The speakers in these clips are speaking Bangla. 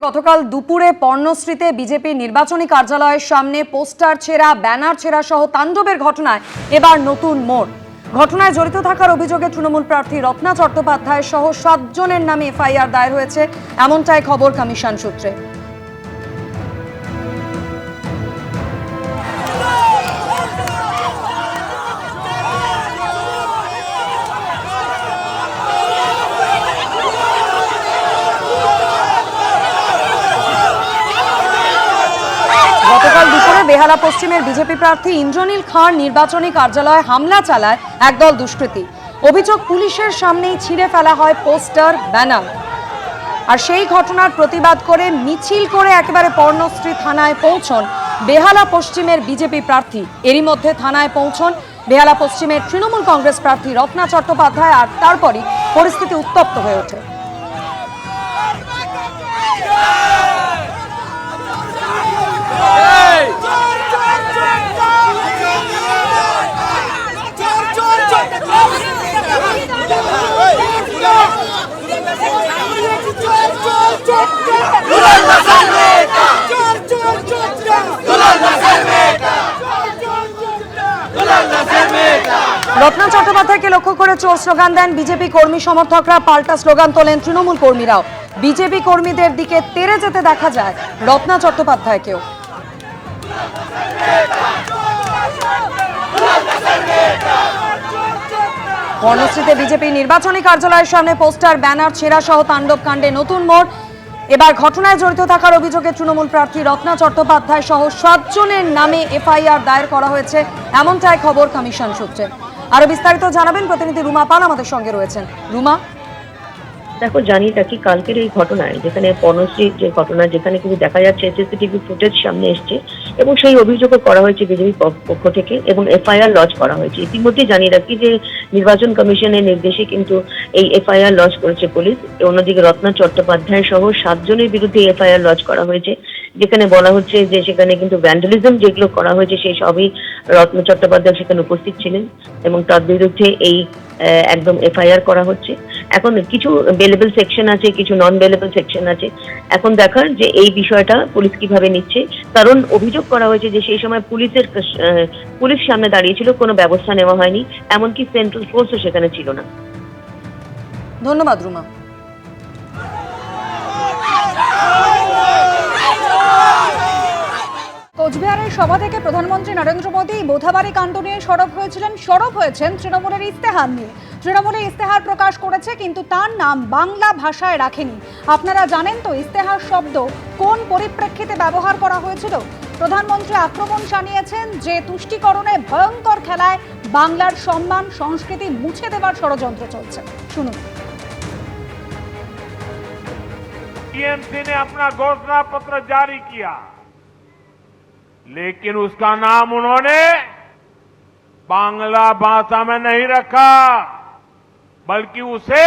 গতকাল দুপুরে পর্ণশ্রীতে বিজেপির নির্বাচনী কার্যালয়ের সামনে পোস্টার ছেঁড়া, ব্যানার ছেঁড়া সহ তাণ্ডবের ঘটনায় এবার নতুন মোড়। ঘটনায় জড়িত থাকার অভিযোগে তৃণমূল প্রার্থী রত্না চট্টোপাধ্যায় সহ 7 জনের নামে এফআইআর দায়ের হয়েছে, এমনটাই খবর কমিশন সূত্রে। গতকাল দুপুরে বেহালা পশ্চিমের বিজেপি প্রার্থী ইন্দ্রনীল খাঁর নির্বাচনী কার্যালয়ে হামলা চালায় একদল দুষ্কৃতী। অভিযোগ, পুলিশের সামনেই ছিঁড়ে ফেলা হয় পোস্টার, ব্যানার। আর সেই ঘটনার প্রতিবাদ করে মিছিল করে একেবারে পর্ণশ্রী থানায় পৌঁছন বেহালা পশ্চিমের বিজেপি প্রার্থী। এরই মধ্যে থানায় পৌঁছন বেহালা পশ্চিমের তৃণমূল কংগ্রেস প্রার্থী রত্না চট্টোপাধ্যায়, আর তারপরই পরিস্থিতি উত্তপ্ত হয়ে ওঠে। রত্না চট্টোপাধ্যায়কে লক্ষ্য করে চোর স্লোগান দেন বিজেপি কর্মী সমর্থকরা, পাল্টা স্লোগান তোলেন তৃণমূল কর্মীরাও। বিজেপি কর্মীদের দিকে তেড়ে যেতে দেখা যায় রত্না চট্টোপাধ্যায়কেও। পর্ণশ্রীতে বিজেপি নির্বাচনী কার্যালয়ের সামনে পোস্টার, ব্যানার ছেঁড়া সহ তাণ্ডব কাণ্ডে নতুন মোড়। এবার ঘটনায় জড়িত থাকার অভিযোগে তৃণমূল প্রার্থী রত্না চট্টোপাধ্যায় সহ 7 জনের নামে এফআইআর দায়ের করা হয়েছে, এমনটাই খবর কমিশন সূত্রে। আরো বিস্তারিত জানাবেন প্রতিনিধি রুমা পাল, আমাদের সঙ্গে রয়েছেন। রুমা, দেখো, জানি নাকি কালকের এই ঘটনায়, যেখানে পর্ণশ্রীর যে ঘটনা, যেখানে কিন্তু দেখা যাচ্ছে সিসিটিভি ফুটেজ সামনে এসছে এবং সেই অভিযোগও করা হয়েছে বিজেপি পক্ষ থেকে এবং এফআইআর লঞ্চ করা হয়েছে। ইতিমধ্যে জানি রাখি যে নির্বাচন কমিশনের নির্দেশে কিন্তু এই এফআইআর লঞ্চ করেছে পুলিশ। অন্যদিকে রত্না চট্টোপাধ্যায় সহ 7 জনের বিরুদ্ধে এফআইআর লঞ্চ করা হয়েছে, যেখানে বলা হচ্ছে যে সেখানে কিন্তু ভ্যান্ডালিজম যেগুলো করা হয়েছে সেই সবই রত্না চট্টোপাধ্যায় সেখানে উপস্থিত ছিলেন এবং তার বিরুদ্ধে এই একদম এফআইআর করা হচ্ছে। এখন কিছু বেলেবল সেকশন আছে, কিছু নন বেলেবল সেকশন আছে। এখন দেখার যে এই বিষয়টা পুলিশ কিভাবে নিচ্ছে, কারণ অভিযোগ করা হয়েছে যে সেই সময় পুলিশ সামনে দাঁড়িয়েছিল, কোনো ব্যবস্থা নেওয়া হয়নি, এমনকি সেন্ট্রাল ফোর্সও সেখানে ছিল না। ধন্যবাদ রুমা। কোচবিহারের সভা থেকে প্রধানমন্ত্রী নরেন্দ্র মোদী বোথাবাড়ি কাণ্ড নিয়ে সরব হয়েছেন তৃণমূলের ইস্তেহার নিয়ে। তৃণমূলের ইস্তেহার প্রকাশ করেছে, কিন্তু তার নাম বাংলা ভাষায় রাখেনি। আপনারা জানেন তো ইস্তেহার শব্দ কোন পরিপ্রেক্ষিতে ব্যবহার করা হয়েছিল? প্রধানমন্ত্রী আক্রমণ জানিয়েছেন যে তুষ্টিকরণে ভয়ঙ্কর খেলায় বাংলার সম্মান সংস্কৃতি মুছে দেবার ষড়যন্ত্র চলছে। শুনুন। टीएमसी ने अपना घोषणा पत्र जारी किया, लेकिन उसका नाम उन्होंने बांग्ला भाषा में नहीं रखा, बल्कि उसे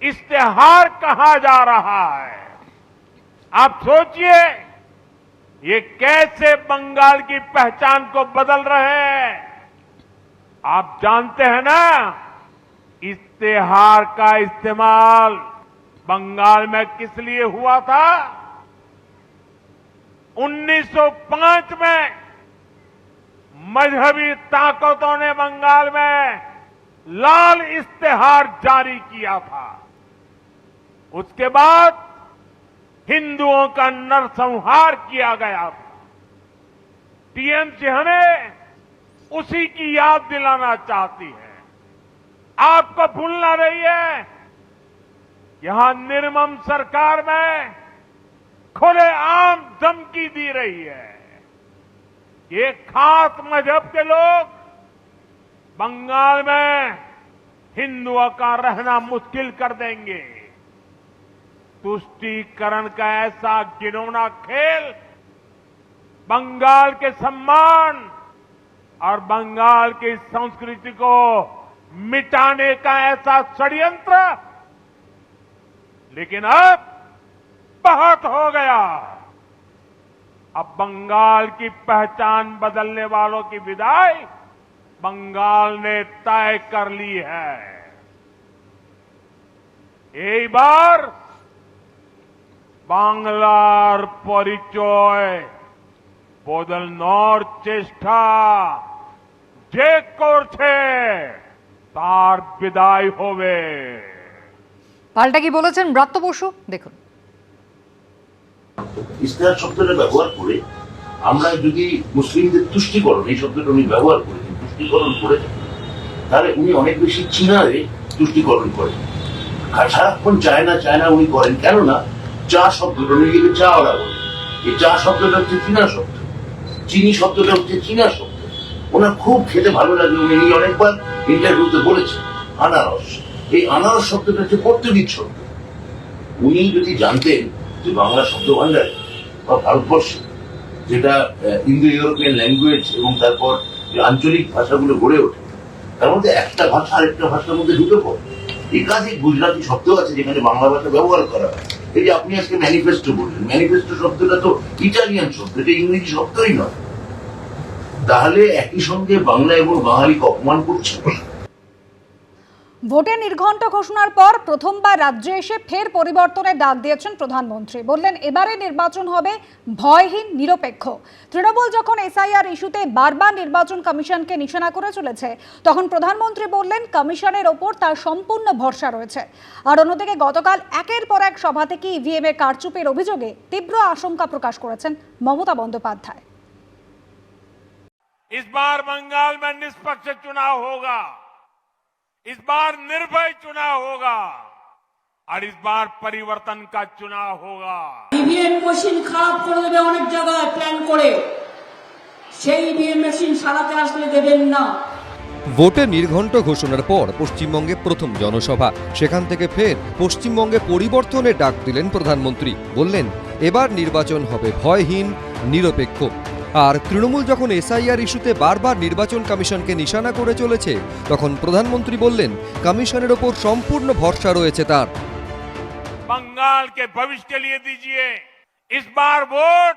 इश्तेहार कहा जा रहा है। आप सोचिए, ये कैसे बंगाल की पहचान को बदल रहे हैं। आप जानते हैं ना, इश्तेहार का इस्तेमाल बंगाल में किस लिए हुआ था? 1905 में मजहबी ताकतों ने बंगाल में लाल इश्तेहार जारी किया था। उसके बाद हिंदुओं का नरसंहार किया गया था। टीएमसी हमें उसी की याद दिलाना चाहती है। आपको भूलना नहीं है, यहां निर्मम सरकार में खुलेआम धमकी दी रही है। ये खास मजहब के लोग बंगाल में हिंदुओं का रहना मुश्किल कर देंगे। तुष्टीकरण का ऐसा घिनौना खेल बंगाल के सम्मान और बंगाल की संस्कृति को मिटाने का ऐसा षड्यंत्र, लेकिन अब बहुत हो गया। अब बंगाल की पहचान बदलने वालों की विदाई बंगाल ने तय कर ली है। एक बार বাংলার পরিচয় বদলানোর চেষ্টা যে করছে তার বিদায় হবে। পাল্টা কি বলেছেন ব্রাত্য বসু, দেখুন। ইস্তেহার শব্দটা ব্যবহার করে আমরা যদি মুসলিমদের তুষ্টিকরণ, এই শব্দটা উনি ব্যবহার করেছেন, তুষ্টিকরণ করে, তাহলে উনি অনেক বেশি চীনারে তুষ্টিকরণ করেন। আর সারাক্ষণ চায়না উনি করেন, কেননা চা শব্দটা উনি গেলে চা ওরা বলেন। এই চা শব্দটা হচ্ছে চীনা শব্দ, চিনি শব্দটা হচ্ছে চীনা শব্দ। ওনার খুব খেতে ভালো লাগে, উনি অনেকবার ইন্টারভিউতে বলেছেন আনারস। এই আনারস শব্দটা হচ্ছে পর্তুগিজ শব্দ। উনি যদি জানতেন যে বাংলা শব্দ ভান্ডারে বা ভারতবর্ষে যেটা ইন্দো ইউরোপিয়ান ল্যাঙ্গুয়েজ এবং তারপর যে আঞ্চলিক ভাষাগুলো গড়ে ওঠে, তার মধ্যে একটা ভাষা আরেকটা ভাষার মধ্যে ঢুকে পড়ে। একাধিক গুজরাটি শব্দ আছে যেখানে বাংলা ভাষা ব্যবহার করা হয়। এই যে আপনি আজকে ম্যানিফেস্টো বললেন, ম্যানিফেস্টো শব্দটা তো ইটালিয়ান শব্দ, এটা ইংরেজি শব্দই নয়। তাহলে একই সঙ্গে বাংলা এবং বাঙালিকে অপমান করছে। ভোটের নির্ঘণ্ট ঘোষণার পর প্রথমবার রাজ্যে এসে ফের পরিবর্তনের ডাক দিয়েছেন প্রধানমন্ত্রী। বললেন এবারে নির্বাচন হবে ভয়হীন, নিরপেক্ষ। তৃণমূল যখন এসআইআর ইস্যুতে বারবার নির্বাচন কমিশনকে নিশানা করে চলেছে, তখন প্রধানমন্ত্রী বললেন কমিশনের ওপর তার সম্পূর্ণ ভরসা রয়েছে। আর অন্যদিকে গতকাল একের পর এক সভা থেকে ইভিএম এ কারচুপির অভিযোগে তীব্র আশঙ্কা প্রকাশ করেছেন মমতা বন্দ্যোপাধ্যায়। इस बार बंगाल में निष्पक्ष चुनाव होगा, इस बार निर्भय चुनाव होगा और इस बार परिवर्तन का चुनाव होगा। ইভিএম মেশিন খারাপ করে দেবে অনেক জায়গায় প্ল্যান করে, সেই ইভিএম মেশিন সারাতে আসলে দেবেন না। ভোটে নির্ঘণ্ট ঘোষণার পর পশ্চিমবঙ্গে প্রথম জনসভা, সেখান থেকে ফের পশ্চিমবঙ্গে পরিবর্তনের ডাক দিলেন প্রধানমন্ত্রী। বললেন এবার নির্বাচন হবে ভয়হীন, নিরপেক্ষ। আর তৃণমূল যখন এসআইআর ইস্যুতে বারবার নির্বাচন কমিশনকে নিশানা করে চলেছে, তখন প্রধানমন্ত্রী বললেন কমিশনের ওপর সম্পূর্ণ ভরসা রয়েছে তার। बंगाल के भविष्य के लिए दीजिए, इस बार वोट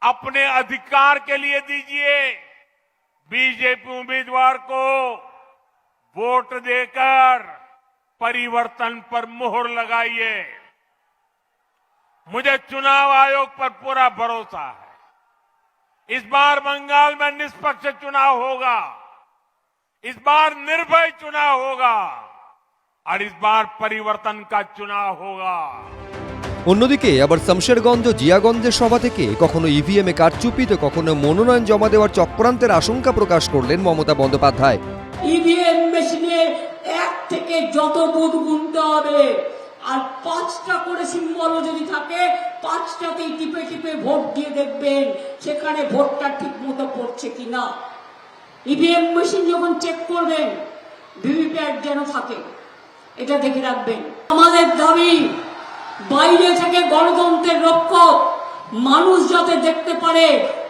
अपने अधिकार के लिए दीजिए। बीजेपी उम्मीदवार को वोट देकर परिवर्तन पर मोहर लगाइए। मुझे चुनाव आयोग पर पूरा भरोसा है। इस बार बंगाल में निष्पक्ष चुनाव होगा, इस बार निर्भय चुनाव होगा और इस बार परिवर्तन का चुनाव होगा। অন্যদিকে আবার শমশেরগঞ্জ, জিয়াগঞ্জের সভা থেকে কখনো ইভিএম এ কারচুপি তো কখনো মনোনয়ন জমা দেওয়ার চক্রান্তের আশঙ্কা প্রকাশ করলেন মমতা বন্দ্যোপাধ্যায়। ইভিএম মেশিনে এক থেকে যত বুথ গুনতে হবে, আর 5টা করে সিম্বলও যদি থাকে 5টাতেই টিপে টিপে ভোট দিয়ে দেখবেন সেখানে ভোটটা ঠিক মতো পড়ছে কিনা। ইভিএম মেশিন যখন চেক করবেন ভিভিপ্যাট যেন থাকে, এটা দেখে রাখবেন। আমাদের দাবি বাইরে থেকে গণতন্ত্রের রক্ষক মানুষ যাতে দেখতে পারে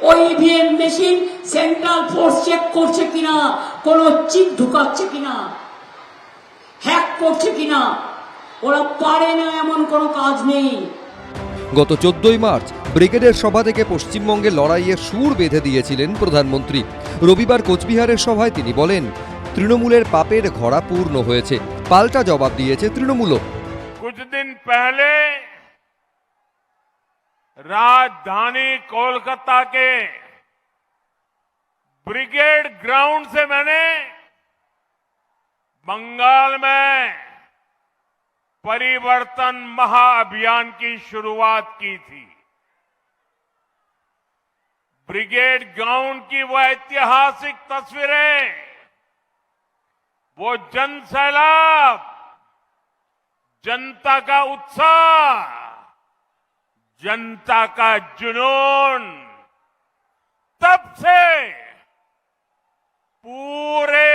ওই EVM machine central force check করছে কিনা, কোন চিপ ঢুকাচ্ছে কিনা, হ্যাক করছে কিনা। ওরা পারে না, এমন কোনো কাজ নেই। গত 14ই মার্চ ব্রিগেডের সভা থেকে পশ্চিমবঙ্গে লড়াইয়ের সুর বেঁধে দিয়েছিলেন প্রধানমন্ত্রী। রবিবার কোচবিহারের সভায় তিনি বলেন তৃণমূলের পাপের ঘড়া পূর্ণ হয়েছে। পাল্টা জবাব দিয়েছে তৃণমূলও। कुछ दिन पहले राजधानी कोलकाता के ब्रिगेड ग्राउंड से मैंने बंगाल में परिवर्तन महाअभियान की शुरुआत की थी। ब्रिगेड ग्राउंड की वो ऐतिहासिक तस्वीरें, वो जन सैलाब, जनता का उत्साह, जनता का जुनून, तब से पूरे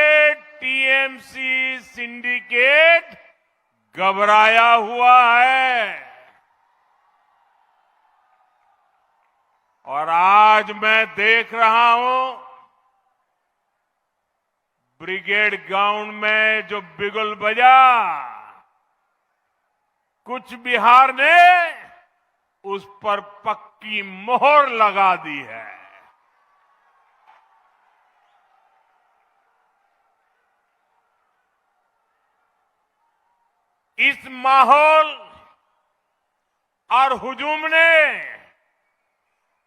टीएमसी सिंडिकेट घबराया हुआ है। और आज मैं देख रहा हूं ब्रिगेड ग्राउंड में जो बिगुल बजा, कुछ बिहार ने उस पर पक्की मोहर लगा दी है। इस माहौल और हुजूम ने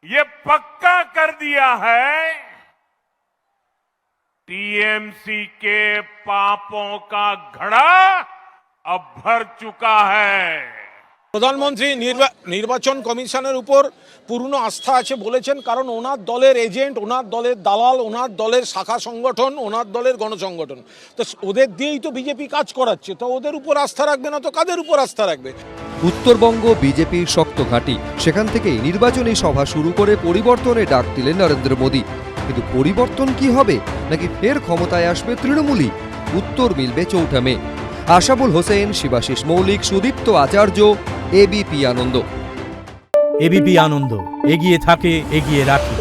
ये पक्का कर दिया है टीएमसी के पापों का घड़ा अब भर चुका है। প্রধানমন্ত্রী নির্বাচন কমিশনের উপর পূর্ণ আস্থা আছে বলেছেন, কারণ ওনার দলের এজেন্ট, ওনার দলের দালাল, ওনার দলের শাখা সংগঠন, ওনার দলের গণসংগঠন, তো ওদের দিয়েই তো বিজেপি কাজ করাচ্ছে। তো ওদের উপর আস্থা রাখবে না তো কাদের উপর আস্থা রাখবে? উত্তরবঙ্গ বিজেপির শক্ত ঘাঁটি, সেখান থেকেই নির্বাচনী সভা শুরু করে পরিবর্তনের ডাক দিলেন নরেন্দ্র মোদী। কিন্তু পরিবর্তন কি হবে, নাকি ফের ক্ষমতায় আসবে তৃণমূলই? উত্তর মিলবে 4 মে। আশাবুল হোসেন, শিবাশিস মৌলিক, সুদীপ্ত আচার্য, এবিপি আনন্দ। এবিপি আনন্দ, এগিয়ে থাকে, এগিয়ে রাখে।